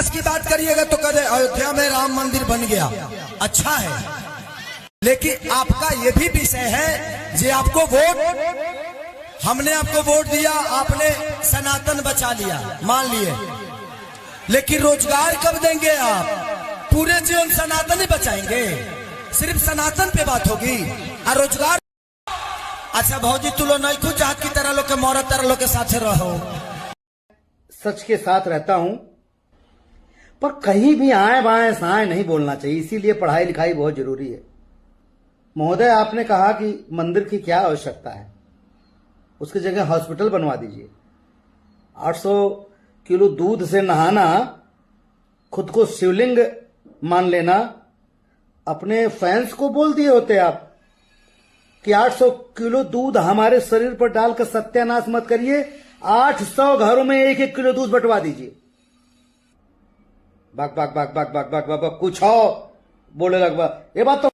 विकास की बात करिएगा तो कहे अयोध्या में राम मंदिर बन गया, अच्छा है, लेकिन आपका यह भी विषय है जे आपको वोट, हमने आपको वोट दिया, आपने सनातन बचा लिया, मान लिए, लेकिन रोजगार कब देंगे आप? पूरे जीवन सनातन ही बचाएंगे? सिर्फ सनातन पे बात होगी और रोजगार? अच्छा भौजी तू लो नहीं खुद जहां की तरह लोग के मोहरत तरह लोग के साथ रहो। सच के साथ रहता हूं, पर कहीं भी आए बाएं साए नहीं बोलना चाहिए, इसीलिए पढ़ाई लिखाई बहुत जरूरी है। महोदय, आपने कहा कि मंदिर की क्या आवश्यकता है, उसकी जगह हॉस्पिटल बनवा दीजिए। 800 किलो दूध से नहाना, खुद को शिवलिंग मान लेना, अपने फैंस को बोल दिए होते आप कि 800 किलो दूध हमारे शरीर पर डालकर सत्यानाश मत करिए, 800 घरों में 1-1 किलो दूध बंटवा दीजिए। बक बक बक बक बक बक बक कुछ हो बोले लगभग ये बात तो